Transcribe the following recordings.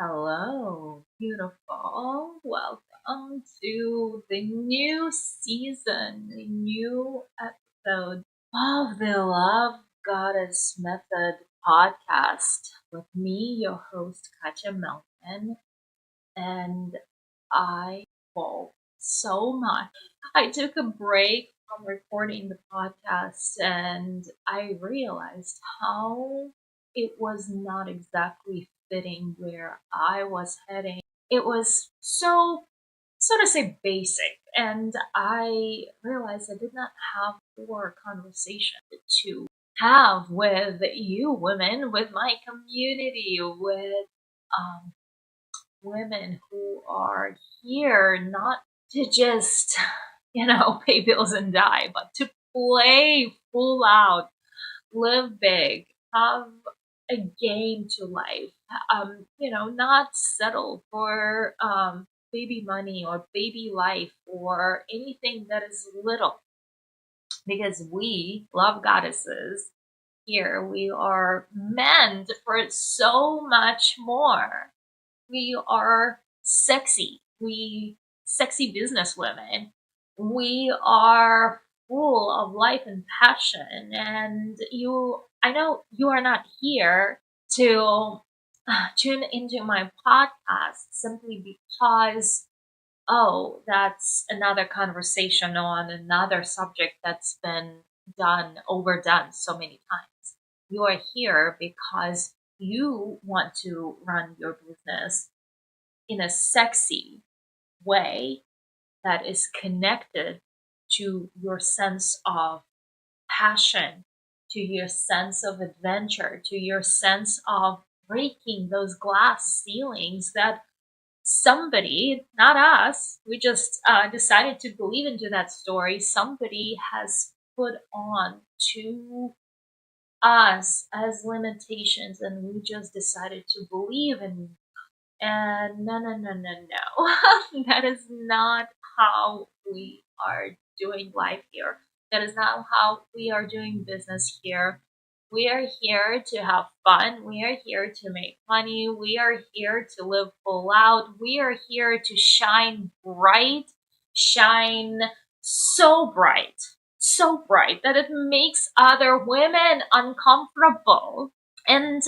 Hello, beautiful. Welcome to the new season, the new episode of the Love Goddess Method podcast with me, your host, Katja Melton. And I hope so much. I took a break from recording the podcast and I realized how it was not exactly fitting where I was heading. It was so to say, basic. And I realized I did not have more conversation to have with you women, with my community, with um, women who are here not to just, pay bills and die, but to play full out, live big, have a game to life, not settle for baby money or baby life or anything that is little because we love goddesses here. We are meant for so much more. We are sexy. We sexy business women. We are full of life and passion. And I know you are not here to tune into my podcast simply because, oh, that's another conversation on another subject that's been overdone so many times. You are here because you want to run your business in a sexy way that is connected to your sense of passion, to your sense of adventure, to your sense of breaking those glass ceilings that somebody, not us, we just decided to believe into that story. Somebody has put on to us as limitations, and we just decided to believe in. And no, no, no, no, no. That is not how we are doing life here. That is not how we are doing business here. We are here to have fun. We are here to make money. We are here to live full out. We are here to shine bright, shine so bright that it makes other women uncomfortable. And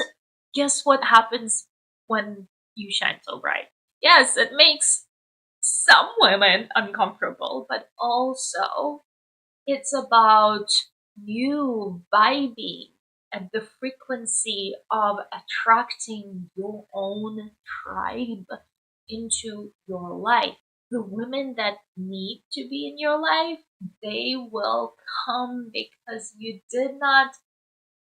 guess what happens when you shine so bright? Yes, it makes some women uncomfortable, but also it's about you vibing at the frequency of attracting your own tribe into your life. The women that need to be in your life, they will come because you did not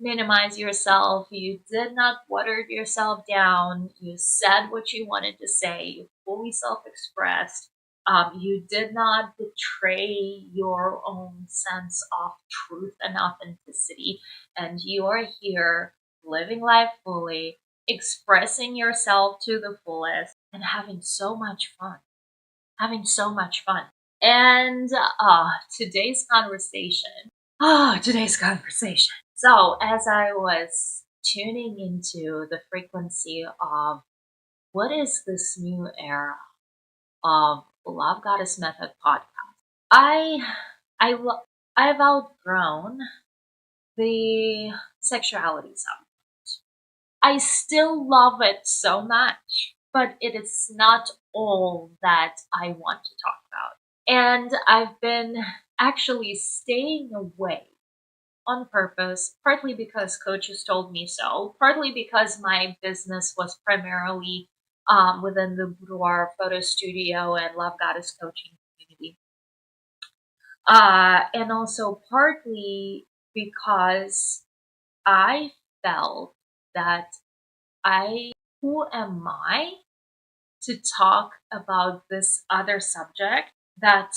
minimize yourself. You did not water yourself down. You said what you wanted to say. You fully self expressed. You did not betray your own sense of truth and authenticity. And you are here living life fully, expressing yourself to the fullest, and having so much fun. Having so much fun. And today's conversation. Today's conversation. So, as I was tuning into the frequency of what is this new era of Love Goddess Method podcast, I, I, I've outgrown the sexuality subject. I still love it so much, but it is not all that I want to talk about. And I've been actually staying away on purpose, partly because coaches told me so, partly because my business was primarily within the boudoir photo studio and Love Goddess coaching community. And also partly because I felt that who am I to talk about this other subject that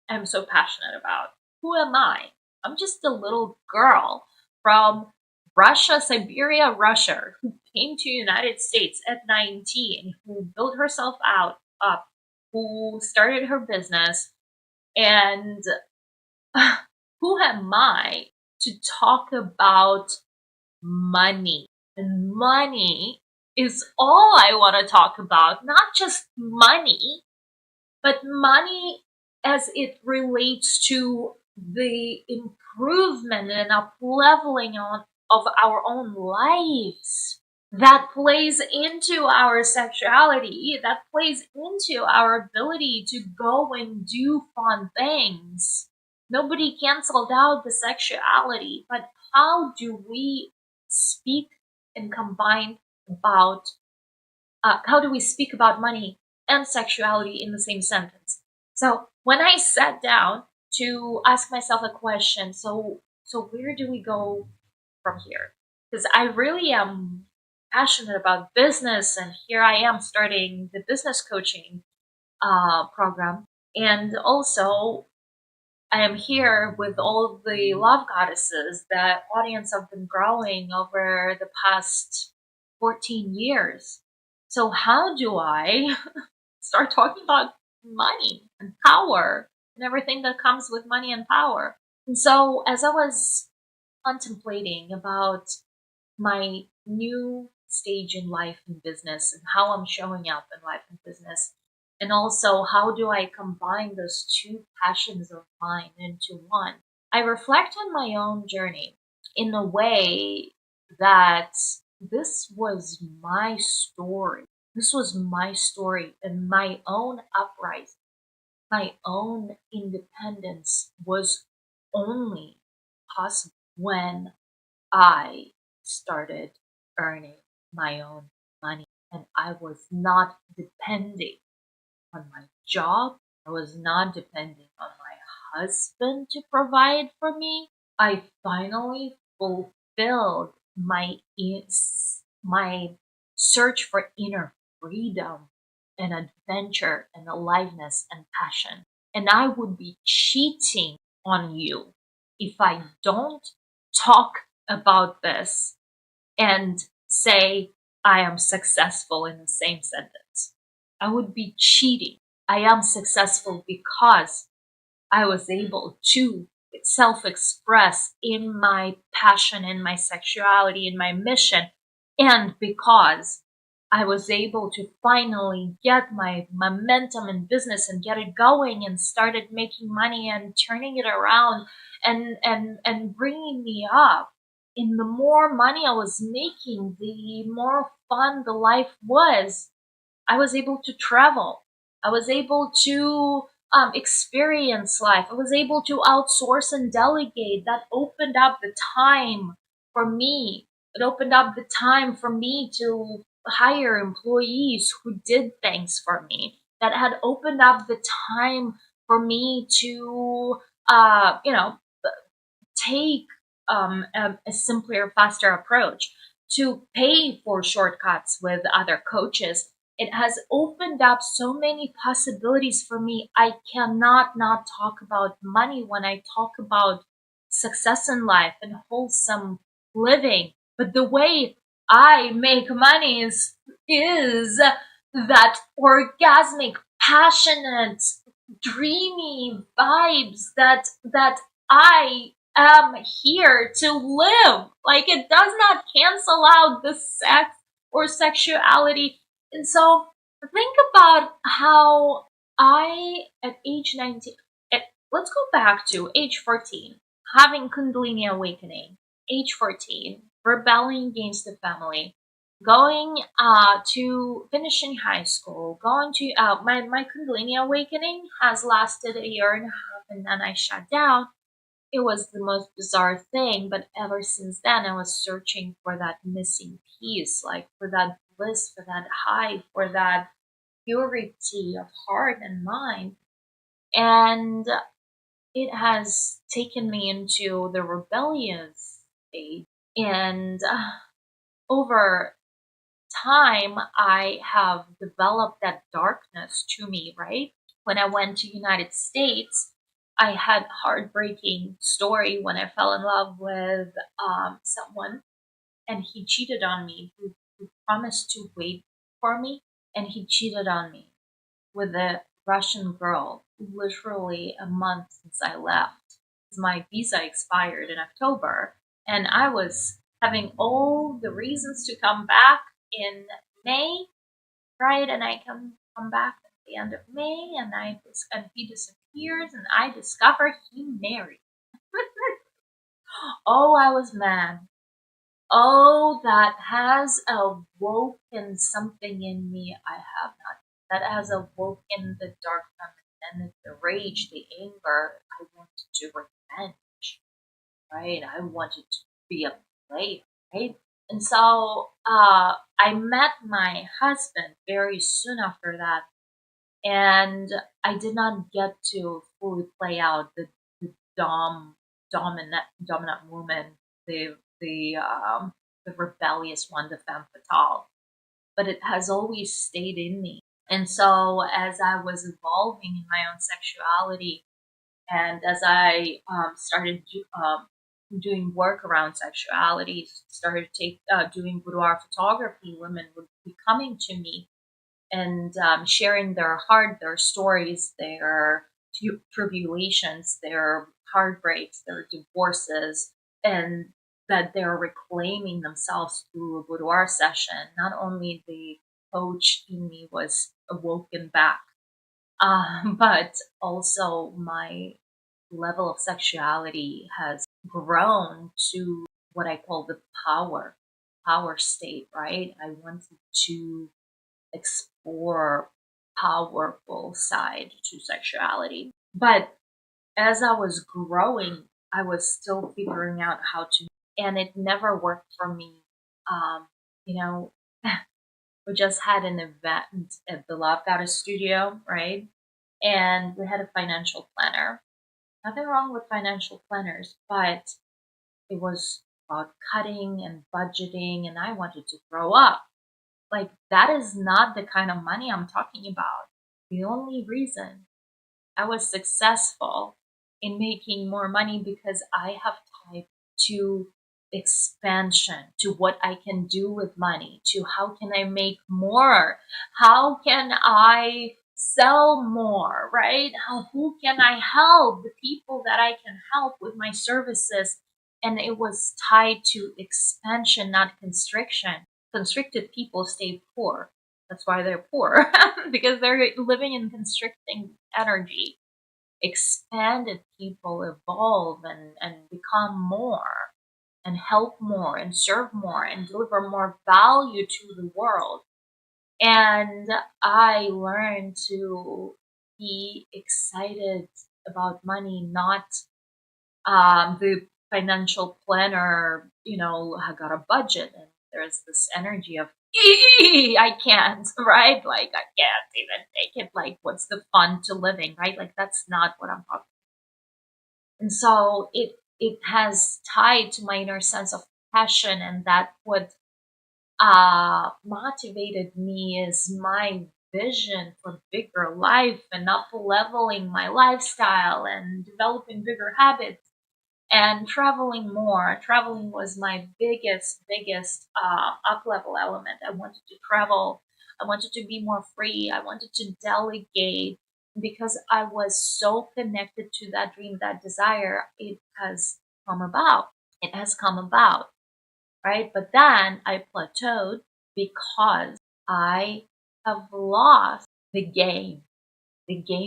I'm so passionate about? Who am I? I'm just a little girl from Russia, Siberia, Russia, who came to United States at 19, who built herself up, who started her business, and who am I to talk about money? And money is all I want to talk about. Not just money, but money as it relates to the improvement and up leveling of our own lives. That plays into our sexuality, that plays into our ability to go and do fun things. Nobody canceled out the sexuality, but how do we speak and combine about how do we speak about money and sexuality in the same sentence? So when I sat down to ask myself a question, so where do we go from here? Because I really am passionate about business, and here I am starting the business coaching program, and also I am here with all the love goddesses that audience have been growing over the past 14 years. So how do I start talking about money and power and everything that comes with money and power? And so as I was contemplating about my new stage in life and business and how I'm showing up in life and business. And also, how do I combine those two passions of mine into one? I reflect on my own journey in a way that this was my story. This was my story and my own uprising, my own independence was only possible when I started earning my own money and I was not depending on my job. I was not depending on my husband to provide for me. I finally fulfilled my search for inner freedom and adventure and aliveness and passion. And I would be cheating on you if I don't talk about this and say I am successful in the same sentence. I would be cheating. I am successful because I was able to self express in my passion, in my sexuality, in my mission, and because I was able to finally get my momentum in business and get it going and started making money and turning it around and bringing me up. And the more money I was making, the more fun the life was. I was able to travel. I was able to experience life. I was able to outsource and delegate. That opened up the time for me. It opened up the time for me to hire employees who did things for me. That had opened up the time for me to, you know, take a simpler, faster approach, to pay for shortcuts with other coaches. It has opened up so many possibilities for me. I cannot not talk about money when I talk about success in life and wholesome living. But the way I make money is that orgasmic, passionate, dreamy vibes that I am here to live. Like, it does not cancel out the sex or sexuality. And so think about how at age 19, let's go back to age 14, having Kundalini awakening, age 14, rebelling against the family, going to finishing high school, going to my Kundalini awakening has lasted a year and a half, and then I shut down. It was the most bizarre thing, but ever since then, I was searching for that missing piece, like for that bliss, for that high, for that purity of heart and mind. And it has taken me into the rebellious stage. And over time, I have developed that darkness to me, right? When I went to United States, I had heartbreaking story when I fell in love with someone, and he cheated on me, who promised to wait for me, and he cheated on me with a Russian girl literally a month since I left. My visa expired in October, and I was having all the reasons to come back in May, right? And I come back at the end of May, and he disappears, and I discover he married. Oh, I was mad. Oh, that has awoken something in me I have not. That has awoken the dark feminine, the rage, the anger. I wanted to revenge, right? I wanted to be a player, right? And so I met my husband very soon after that, and I did not get to fully play out the dominant woman, the rebellious one, the femme fatale. But it has always stayed in me. And so as I was evolving in my own sexuality, and as I started doing work around sexuality, started doing boudoir photography, women would be coming to me and sharing their heart, their stories, their tribulations, their heartbreaks, their divorces, and that they're reclaiming themselves through a boudoir session. Not only the coach in me was awoken back, but also my level of sexuality has grown to what I call the power state, right? I wanted to explore powerful side to sexuality. But as I was growing, I was still figuring out how to, and it never worked for me. Um, you know, we just had an event at the Love Goddess studio, right? And we had a financial planner. Nothing wrong with financial planners, but it was about cutting and budgeting, and I wanted to grow up. Like, that is not the kind of money I'm talking about. The only reason I was successful in making more money because I have tied to expansion, to what I can do with money, to how can I make more? How can I sell more, right? Who can I help? The people that I can help with my services. And it was tied to expansion, not constriction. Constricted people stay poor. That's why they're poor, because they're living in constricting energy. Expanded people evolve and become more and help more and serve more and deliver more value to the world. And I learned to be excited about money, not the financial planner, I got a budget and there's this energy of, I can't, right? Like, I can't even make it. Like, what's the fun to living, right? Like, that's not what I'm talking. And so it has tied to my inner sense of passion, and that what motivated me is my vision for bigger life and up leveling my lifestyle and developing bigger habits and traveling more. Traveling was my biggest up level element. I wanted to travel. I wanted to be more free. I wanted to delegate because I was so connected to that dream, that desire. It has come about. It has come about, right? But then I plateaued because I have lost the game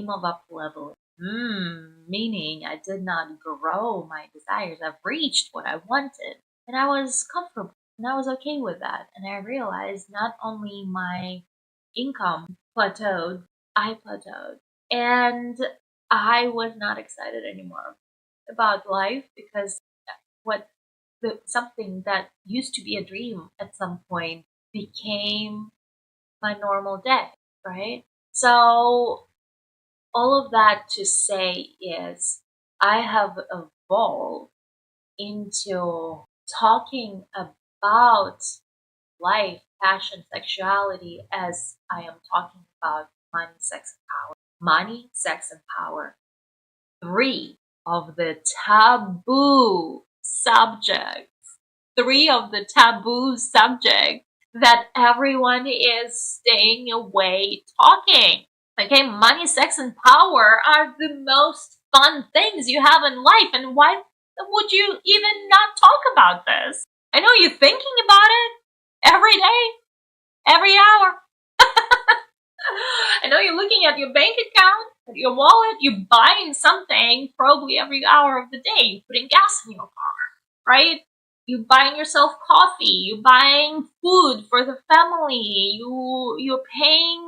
of up leveling. Meaning I did not grow my desires. I've reached what I wanted and I was comfortable and I was okay with that. And I realized not only my income plateaued, I plateaued. And I was not excited anymore about life because what something that used to be a dream at some point became my normal day, right? So all of that to say is I have evolved into talking about life, passion, sexuality as I am talking about money, sex, and power. Money, sex, and power. Three of the taboo subjects. Three of the taboo subjects that everyone is staying away talking. Okay, money, sex, and power are the most fun things you have in life. And why would you even not talk about this? I know you're thinking about it every day, every hour. I know you're looking at your bank account, at your wallet, you're buying something probably every hour of the day. You're putting gas in your car, right? You buying yourself coffee, you buying food for the family, you're paying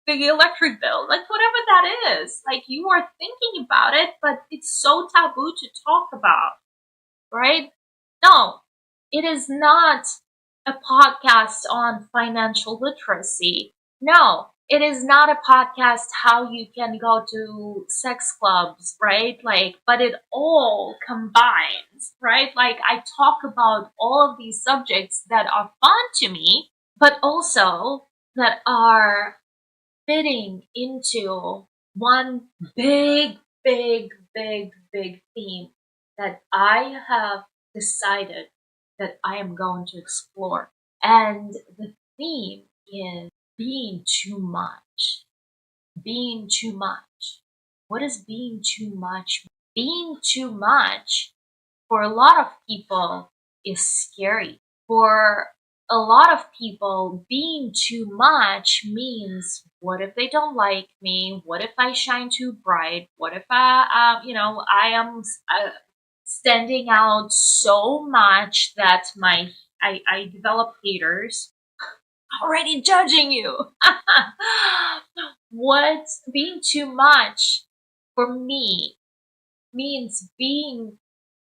the electric bill, like whatever that is. Like you are thinking about it, but it's so taboo to talk about, right? No, it is not a podcast on financial literacy. No, it is not a podcast how you can go to sex clubs, right? Like, but it all combines, right? Like, I talk about all of these subjects that are fun to me, but also that are fitting into one big theme that I have decided that I am going to explore. And the theme is being too much. Being too much. What is being too much? Being too much for a lot of people is scary. For a lot of people, being too much means, what if they don't like me? What if I shine too bright? What if I am standing out so much that I develop haters already judging you? What being too much for me means being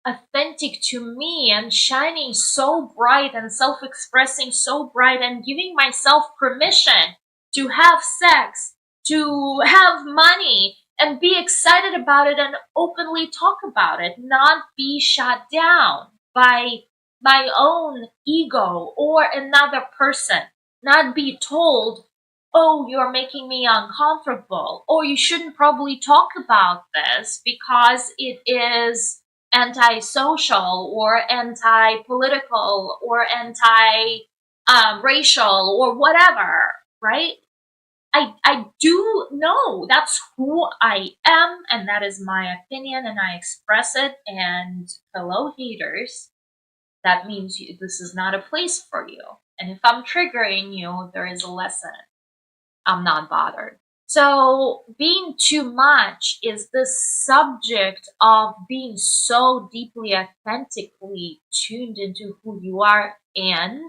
authentic to me and shining so bright and self-expressing so bright and giving myself permission to have sex, to have money and be excited about it and openly talk about it, not be shut down by my own ego or another person, not be told, oh, you're making me uncomfortable, or you shouldn't probably talk about this because it is anti-social or anti-political or anti-racial or whatever, right? I do know that's who I am and that is my opinion and I express it. And fellow haters, that means this is not a place for you. And if I'm triggering you, there is a lesson. I'm not bothered. So being too much is the subject of being so deeply authentically tuned into who you are and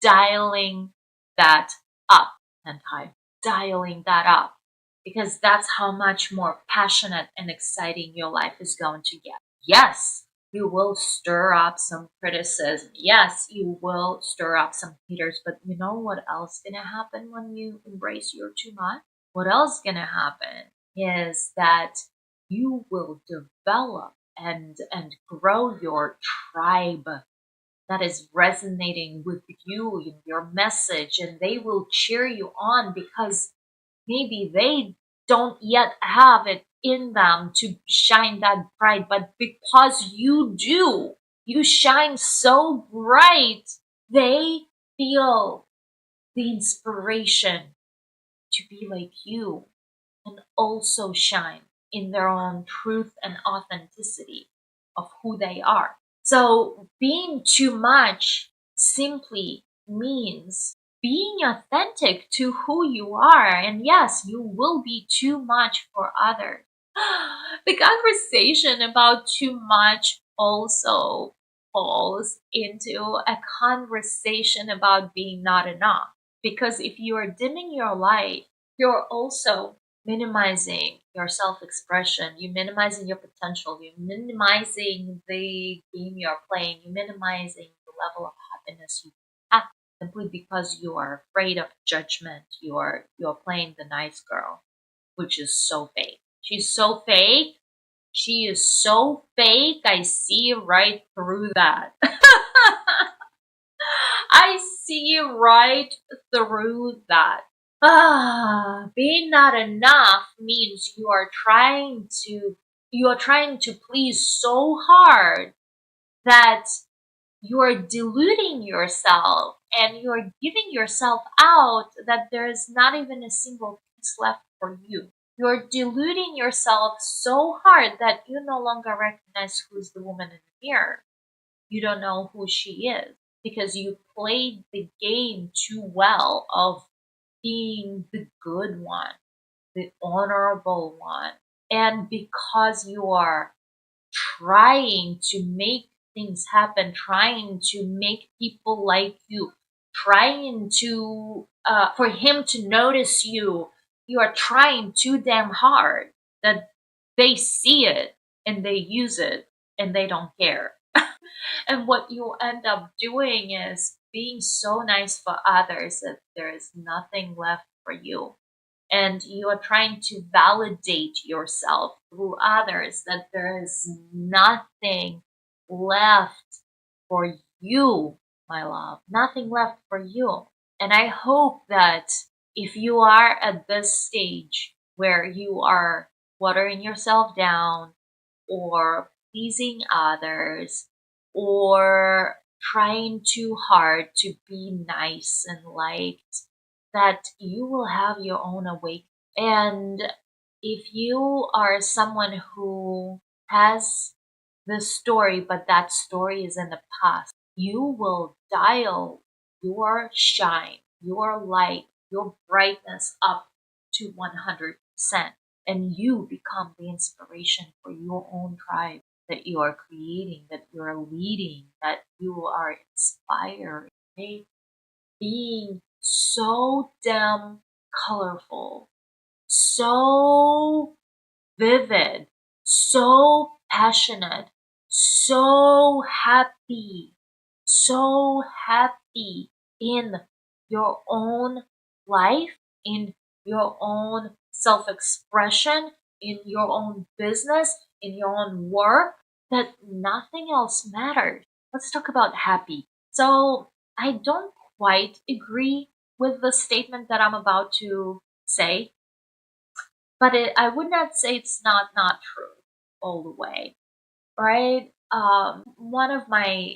dialing that up. And I'm dialing that up because that's how much more passionate and exciting your life is going to get. Yes, you will stir up some criticism. Yes, you will stir up some haters, but you know what else gonna happen when you embrace your too much? What else gonna happen is that you will develop and grow your tribe that is resonating with you and your message, and they will cheer you on because maybe they don't yet have it in them to shine that bright, but because you do, you shine so bright, they feel the inspiration to be like you and also shine in their own truth and authenticity of who they are. So being too much simply means being authentic to who you are. And yes, you will be too much for others. The conversation about too much also falls into a conversation about being not enough. Because if you are dimming your light, you're also minimizing your self-expression, you're minimizing your potential, you're minimizing the game you're playing, you're minimizing the level of happiness you have simply because you are afraid of judgment. You're playing the nice girl, which is so fake. She's so fake. She is so fake. I see right through that. I see right through that. Being not enough means you are trying to please so hard that you are deluding yourself and you are giving yourself out that there is not even a single piece left for you. You're deluding yourself so hard that you no longer recognize who's the woman in the mirror. You don't know who she is. because you played the game too well of being the good one, the honorable one. And because you are trying to make things happen, trying to make people like you, trying to for him to notice you, you are trying too damn hard that they see it and they use it and they don't care. And what you end up doing is being so nice for others that there is nothing left for you. And you are trying to validate yourself through others that there is nothing left for you, my love. Nothing left for you. And I hope that if you are at this stage where you are watering yourself down, or pleasing others, or trying too hard to be nice and liked, that you will have your own awakening. And if you are someone who has this story, but that story is in the past, you will dial your shine, your light, your brightness up to 100%. And you become the inspiration for your own tribe that you are creating, that you are leading, that you are inspiring, right? Being so damn colorful, so vivid, so passionate, so happy in your own life, in your own self expression, in your own business, in your own work, that nothing else matters. Let's talk about happy. So, I don't quite agree with the statement that I'm about to say, but I would not say it's not true all the way, right? One of my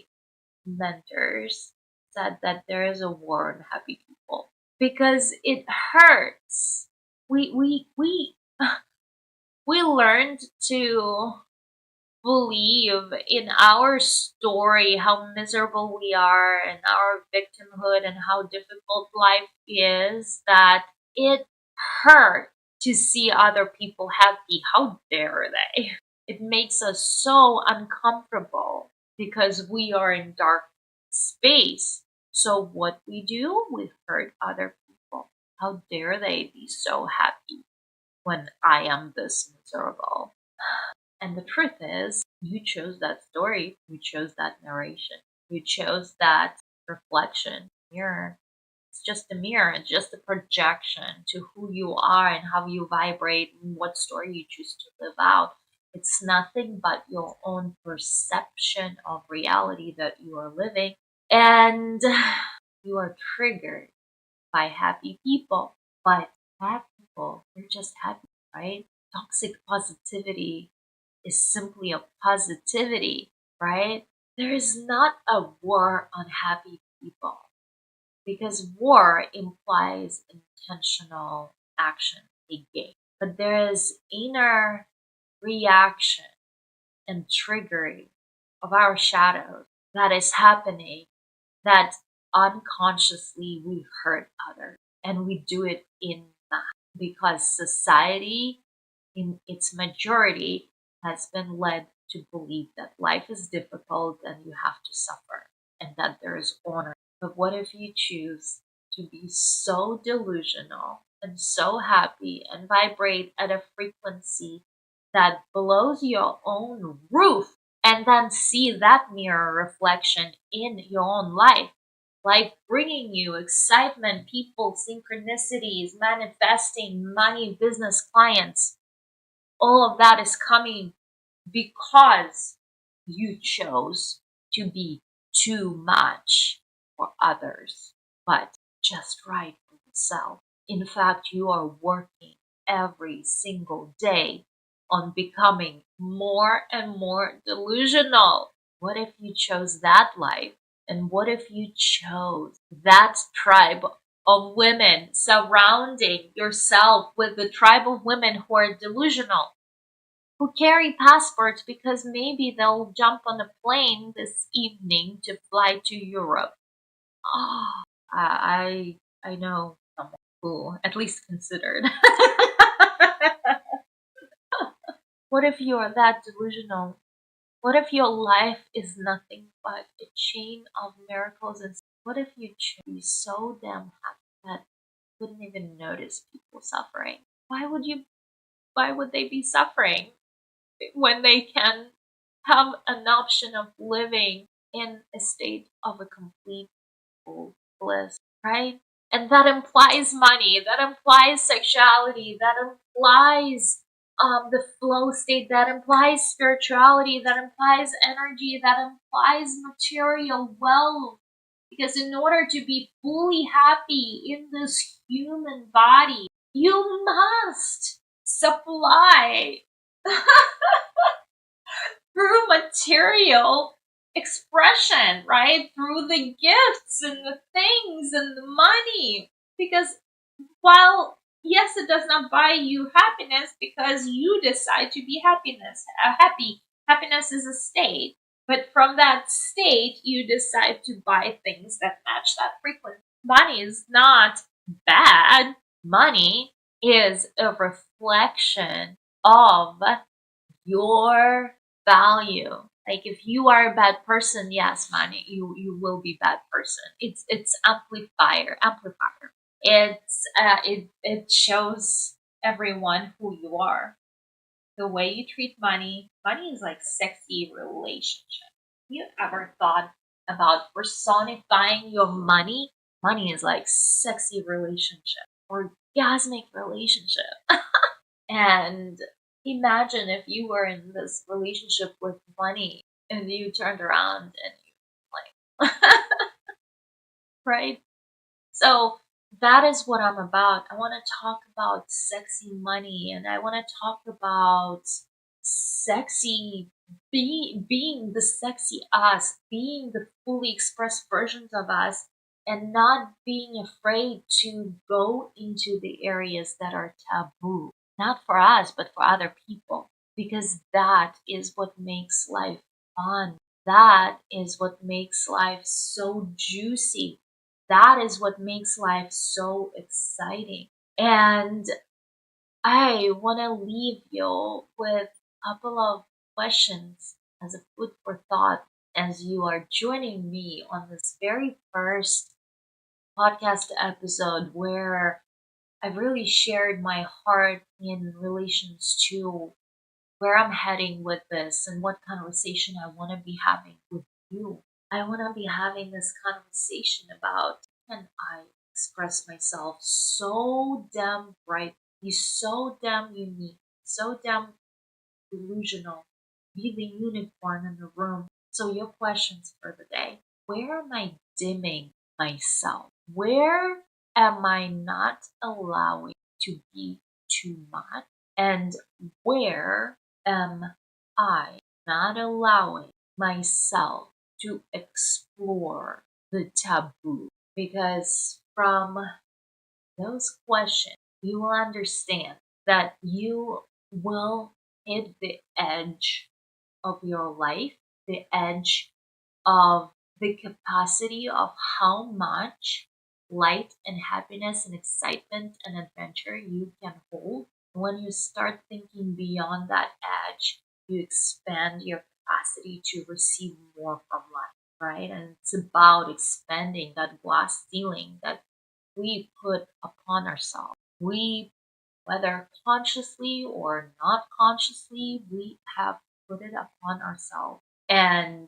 mentors said that there is a war on happy people because it hurts. We we learned to believe in our story how miserable we are and our victimhood and how difficult life is, that it hurt to see other people happy. How dare they? It makes us so uncomfortable because we are in dark space. So what we do, we hurt other people. How dare they be so happy when I am this miserable? And the truth is, you chose that story, you chose that narration, you chose that reflection, mirror. It's just a mirror, it's just a projection to who you are and how you vibrate and what story you choose to live out. It's nothing but your own perception of reality that you are living. And you are triggered by happy people. But bad people, they're just happy, right? Toxic positivity is simply a positivity, right? There is not a war on happy people because war implies intentional action, a game. But there is inner reaction and triggering of our shadows that is happening, that unconsciously we hurt others, and we do it in mass because society in its majority has been led to believe that life is difficult and you have to suffer and that there is honor. But what if you choose to be so delusional and so happy and vibrate at a frequency that blows your own roof, and then see that mirror reflection in your own life? Life bringing you excitement, people, synchronicities, manifesting money, business, clients. All of that is coming because you chose to be too much for others, but just right for yourself. In fact, you are working every single day on becoming more and more delusional. What if you chose that life? And what if you chose that tribe of women, surrounding yourself with the tribe of women who are delusional? who carry passports because maybe they'll jump on a plane this evening to fly to Europe. I know someone who at least considered. What if you're that delusional? What if your life is nothing but a chain of miracles? And what if you be so damn happy that you wouldn't even notice people suffering? Why would you? Why would they be suffering when they can have an option of living in a state of a complete bliss, right? And that implies money, that implies sexuality, that implies the flow state, that implies spirituality, that implies energy, that implies material wealth. Because in order to be fully happy in this human body, you must supply through material expression, right? Through the gifts and the things and the money. Because while yes, it does not buy you happiness because you decide to be happy. Happiness is a state, but from that state, you decide to buy things that match that frequency. Money is not bad. Money is a reflection of your value. Like if you are a bad person, yes, money, you will be bad person. It's amplifier. It shows everyone who you are. The way you treat money, money is like sexy relationship. You ever thought about personifying your money? Money is like sexy relationship, orgasmic relationship. And imagine if you were in this relationship with money and you turned around and you like, right? So that is what I'm about. I want to talk about sexy money and I want to talk about sexy being the sexy us, being the fully expressed versions of us and not being afraid to go into the areas that are taboo, not for us, but for other people, because that is what makes life fun. That is what makes life so juicy. That is what makes life so exciting. And I want to leave you with a couple of questions as a food for thought as you are joining me on this very first podcast episode where I've really shared my heart in relations to where I'm heading with this and what conversation I want to be having with you. I want to be having this conversation about can I express myself so damn bright, be so damn unique, so damn delusional, be the unicorn in the room. So your questions for the day. Where am I dimming myself? Where am I not allowing to be too much? And where am I not allowing myself to explore the taboo? Because from those questions, you will understand that you will hit the edge of your life, the edge of the capacity of how much light and happiness and excitement and adventure you can hold. When you start thinking beyond that edge, you expand your capacity to receive more from life, right? And it's about expanding that glass ceiling that we put upon ourselves. We, whether consciously or not consciously, we have put it upon ourselves. And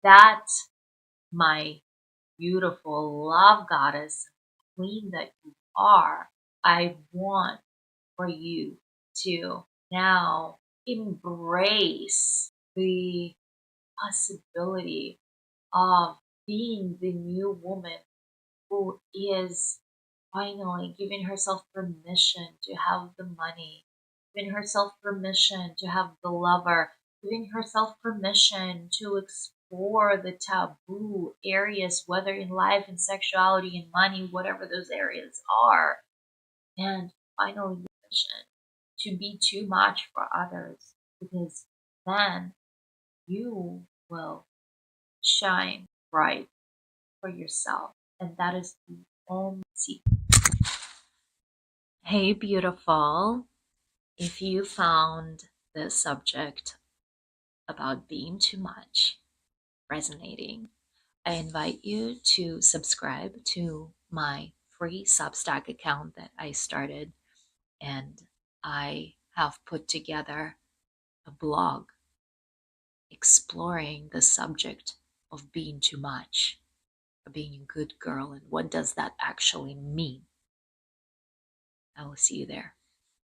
that, my beautiful love goddess, queen that you are, I want for you to now embrace the possibility of being the new woman who is finally giving herself permission to have the money, giving herself permission to have the lover, giving herself permission to explore the taboo areas, whether in life, in sexuality, in money, whatever those areas are, and finally permission to be too much for others, because then you will shine bright for yourself. And that is the only secret. Hey, beautiful. If you found this subject about being too much resonating, I invite you to subscribe to my free Substack account that I started, and I have put together a blog exploring the subject of being too much, or being a good girl, and what does that actually mean. I will see you there.